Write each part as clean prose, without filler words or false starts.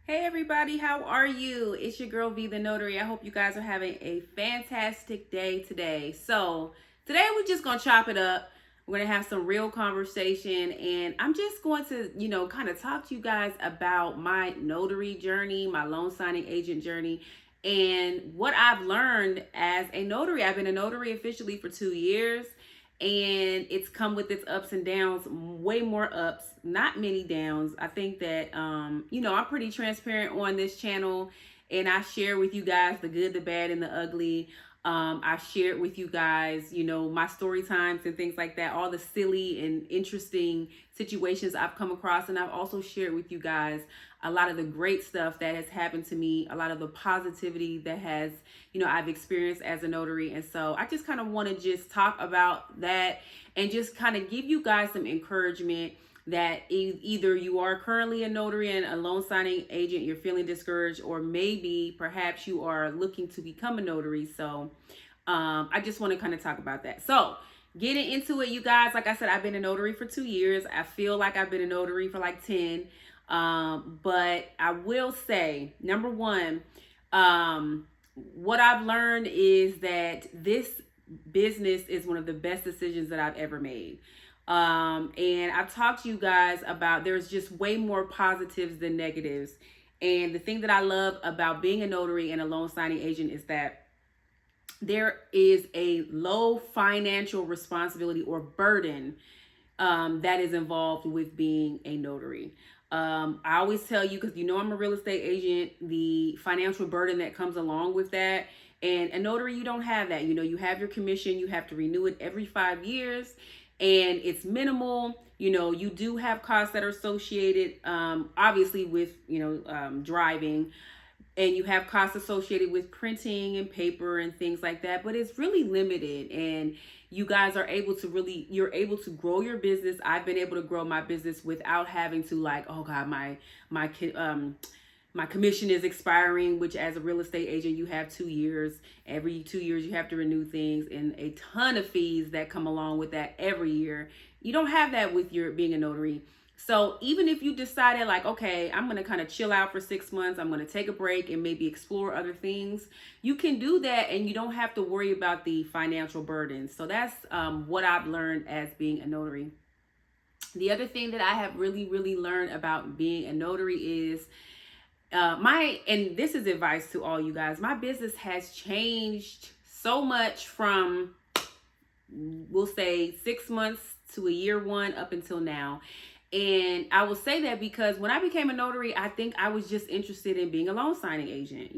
Hey everybody, how are you? It's your girl V the Notary. I hope you guys are having a fantastic day today. So, today we're just going to chop it up. We're going to have some real conversation and I'm just going to, kind of talk to you guys about my notary journey, my loan signing agent journey, and what I've learned as a notary. I've been a notary officially for 2 years and it's come with its ups and downs, way more ups, not many downs. I think that I'm pretty transparent on this channel, and I share with you guys the good, the bad, and the ugly. I shared with you guys, my story times and things like that, all the silly and interesting situations I've come across. And I've also shared with you guys a lot of the great stuff that has happened to me, a lot of the positivity that has, I've experienced as a notary. And so I just kind of want to just talk about that and just kind of give you guys some encouragement that either you are currently a notary and a loan signing agent, you're feeling discouraged, or maybe perhaps you are looking to become a notary. So I just want to kind of talk about that. So getting into it, you guys, like I said, I've been a notary for 2 years. I feel like I've been a notary for like 10. But I will say, number one, what I've learned is that this business is one of the best decisions that I've ever made. And I've talked to you guys about there's just way more positives than negatives. And the thing that I love about being a notary and a loan signing agent is that there is a low financial responsibility or burden that is involved with being a notary. I always tell you, because I'm a real estate agent, the financial burden that comes along with that. And a notary, you don't have that. You have your commission, you have to renew it every 5 years, and it's minimal. You do have costs that are associated, obviously, with, driving, and you have costs associated with printing and paper and things like that, but it's really limited. And you guys are able to you're able to grow your business. I've been able to grow my business without having to, like, oh god, my commission is expiring, which as a real estate agent you have 2 years. Every 2 years you have to renew things, and a ton of fees that come along with that every year. You don't have that with your being a notary. So even if you decided, like, okay, I'm going to kind of chill out for 6 months, I'm going to take a break and maybe explore other things, you can do that and you don't have to worry about the financial burden. So that's what I've learned as being a notary. The other thing that I have really, really learned about being a notary is and this is advice to all you guys, my business has changed so much from, we'll say, 6 months to a year one up until now. And I will say that because when I became a notary, I think I was just interested in being a loan signing agent.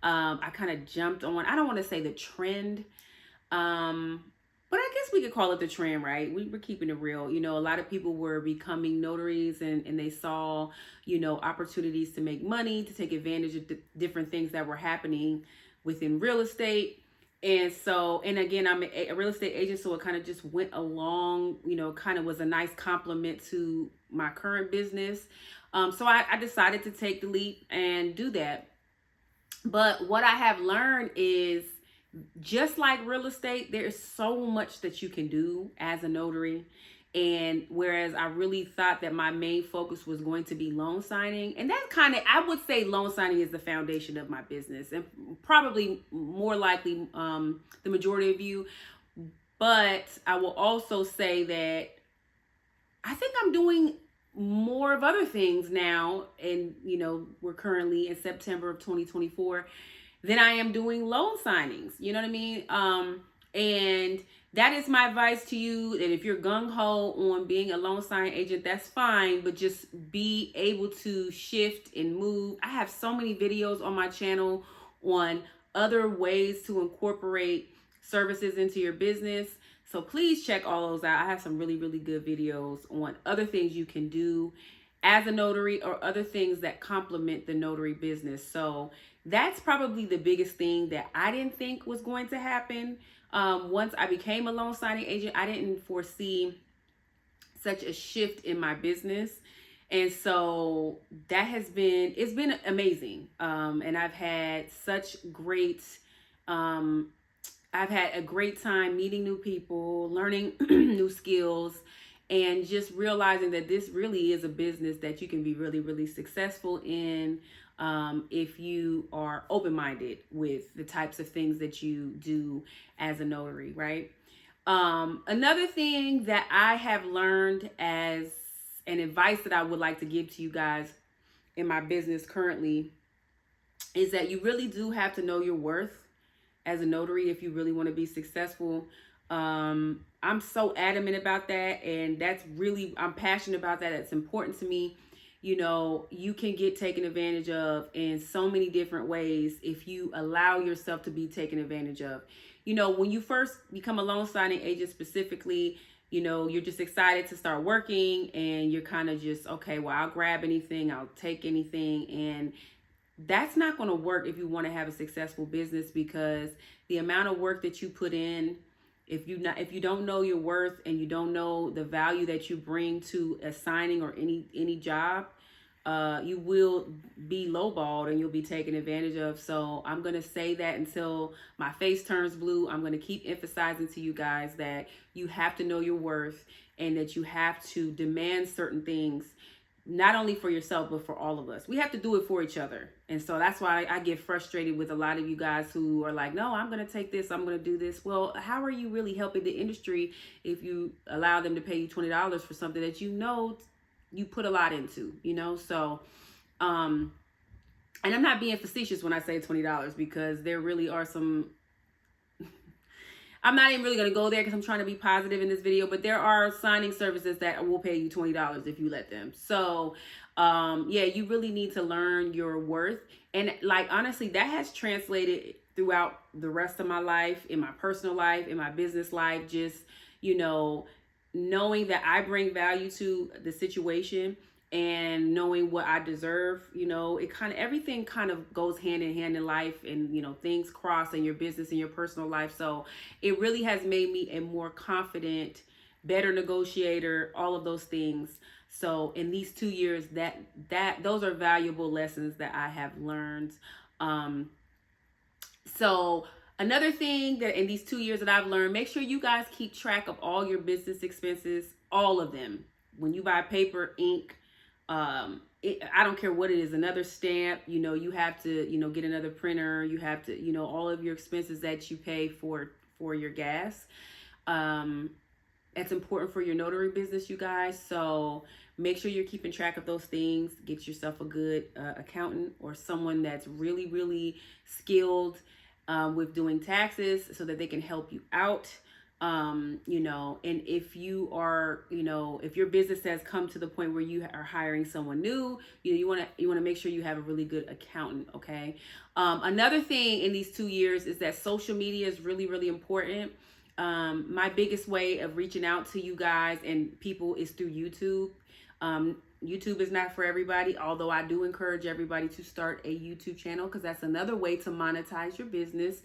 I kind of jumped on, I don't want to say the trend, but I guess we could call it the trend, right? We were keeping it real. A lot of people were becoming notaries, and they saw, opportunities to make money, to take advantage of different things that were happening within real estate. And so, and again, I'm a real estate agent, so it kind of just went along, kind of was a nice compliment to my current business. So I decided to take the leap and do that. But what I have learned is, just like real estate, there's so much that you can do as a notary. And whereas I really thought that my main focus was going to be loan signing, and that kind of, I would say loan signing is the foundation of my business, and probably more likely the majority of you. But I will also say that I think I'm doing more of other things now, and we're currently in September of 2024, than I am doing loan signings. You know what I mean? And that is my advice to you. That if you're gung-ho on being a loan signing agent, that's fine, but just be able to shift and move. I have so many videos on my channel on other ways to incorporate services into your business. So please check all those out. I have some really, really good videos on other things you can do as a notary, or other things that complement the notary business. So that's probably the biggest thing that I didn't think was going to happen. Once I became a loan signing agent, I didn't foresee such a shift in my business. And so it's been amazing. And I've had a great time meeting new people, learning new skills, and just realizing that this really is a business that you can be really, really successful in, if you are open-minded with the types of things that you do as a notary, right? Another thing that I have learned as an advice that I would like to give to you guys in my business currently is that you really do have to know your worth as a notary if you really want to be successful. I'm so adamant about that, and I'm passionate about that. It's important to me. You know, you can get taken advantage of in so many different ways if you allow yourself to be taken advantage of. You know, when you first become a loan signing agent specifically, you know, you're just excited to start working, and you're kind of just, okay, well, I'll grab anything, I'll take anything. And that's not going to work if you want to have a successful business, because the amount of work that you put in, if you don't know your worth and you don't know the value that you bring to a signing or any job, you will be lowballed and you'll be taken advantage of. So I'm going to say that until my face turns blue. I'm going to keep emphasizing to you guys that you have to know your worth, and that you have to demand certain things, not only for yourself, but for all of us. We have to do it for each other. And so that's why I get frustrated with a lot of you guys who are like, no, I'm going to take this, I'm going to do this. Well, how are you really helping the industry if you allow them to pay you $20 for something that you know you put a lot into, you know? So, and I'm not being facetious when I say $20, because there really are some, I'm not even really going to go there because I'm trying to be positive in this video, but there are signing services that will pay you $20 if you let them. So, yeah, you really need to learn your worth. And like, honestly, that has translated throughout the rest of my life, in my personal life, in my business life, just, you know, knowing that I bring value to the situation and knowing what I deserve. You know, everything kind of goes hand in hand in life, and, you know, things cross in your business and your personal life. So it really has made me a more confident, better negotiator, all of those things. So in these 2 years, those are valuable lessons that I have learned. So another thing that in these 2 years that I've learned, make sure you guys keep track of all your business expenses, all of them. When you buy paper, ink, I don't care what it is, another stamp, you know, you have to, you know, get another printer, you have to, you know, all of your expenses that you pay for your gas. It's important for your notary business, you guys. So make sure you're keeping track of those things. Get yourself a good accountant or someone that's really, really skilled with doing taxes, so that they can help you out. You know, and if you are, you know, if your business has come to the point where you are hiring someone new, you know, you want to make sure you have a really good accountant. Okay. Another thing in these 2 years is that social media is really, really important. My biggest way of reaching out to you guys and people is through YouTube. YouTube is not for everybody, although I do encourage everybody to start a YouTube channel, because that's another way to monetize your business.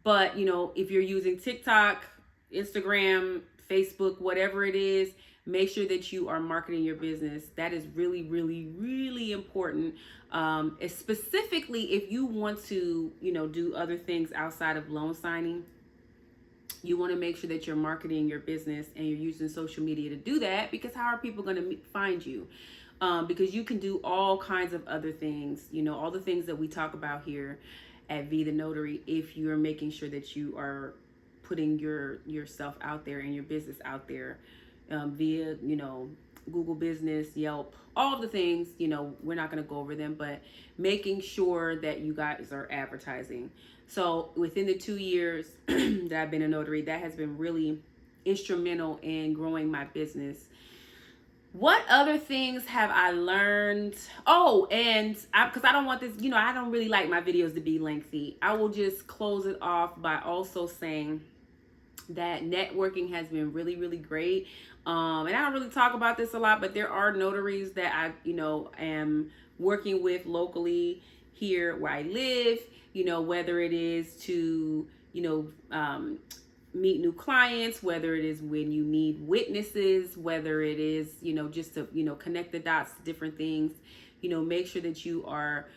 But, you know, if you're using TikTok, Instagram, Facebook, whatever it is, make sure that you are marketing your business. That is really, really, really important. Specifically, if you want to, you know, do other things outside of loan signing, you want to make sure that you're marketing your business and you're using social media to do that, because how are people going to find you? Because you can do all kinds of other things, you know, all the things that we talk about here at V the Notary, if you're making sure that you are putting yourself out there and your business out there via, you know, Google Business, Yelp, all of the things. You know, we're not going to go over them, but making sure that you guys are advertising. So within the 2 years that I've been a notary, that has been really instrumental in growing my business. What other things have I learned? Oh, and because I don't want this, you know, I don't really like my videos to be lengthy. I will just close it off by also saying that networking has been really, really great. And I don't really talk about this a lot, but there are notaries that I, you know, am working with locally here where I live, you know, whether it is to, you know, meet new clients, whether it is when you need witnesses, whether it is, you know, just to, you know, connect the dots to different things. You know, make sure that you are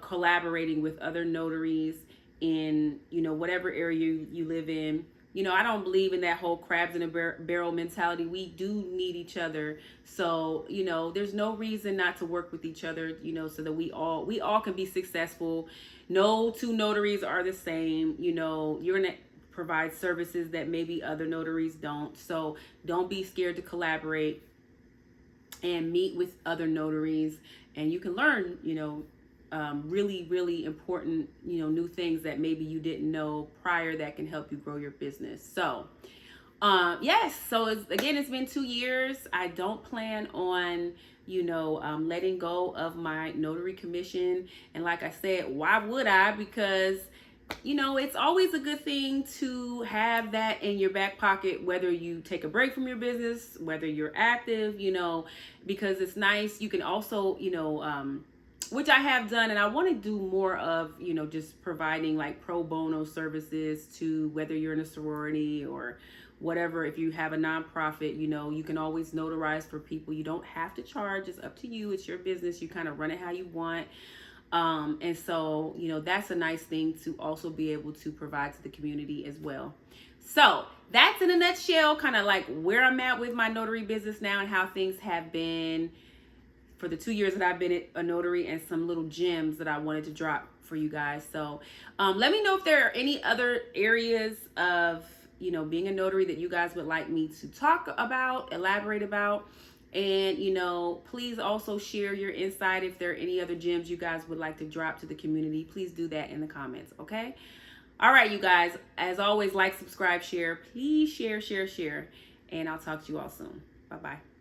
collaborating with other notaries in, you know, whatever area you live in. I don't believe in that whole crabs in a barrel mentality. We do need each other. So, there's no reason not to work with each other, so that we all can be successful. No two notaries are the same. You're going to provide services that maybe other notaries don't. So don't be scared to collaborate and meet with other notaries, and you can learn, really, really important, new things that maybe you didn't know prior that can help you grow your business. So, yes. So it's been 2 years. I don't plan on, letting go of my notary commission. And like I said, why would I? Because it's always a good thing to have that in your back pocket, whether you take a break from your business, whether you're active, because it's nice. You can also, which I have done, and I want to do more of, just providing like pro bono services to whether you're in a sorority or whatever. If you have a nonprofit, you can always notarize for people. You don't have to charge. It's up to you. It's your business. You kind of run it how you want. And so, that's a nice thing to also be able to provide to the community as well. So that's in a nutshell, kind of like where I'm at with my notary business now and how things have been for the 2 years that I've been a notary, and some little gems that I wanted to drop for you guys. So let me know if there are any other areas of, being a notary that you guys would like me to talk about, elaborate about. And, please also share your insight. If there are any other gems you guys would like to drop to the community, please do that in the comments, okay? All right, you guys, as always, like, subscribe, share. Please share. And I'll talk to you all soon. Bye-bye.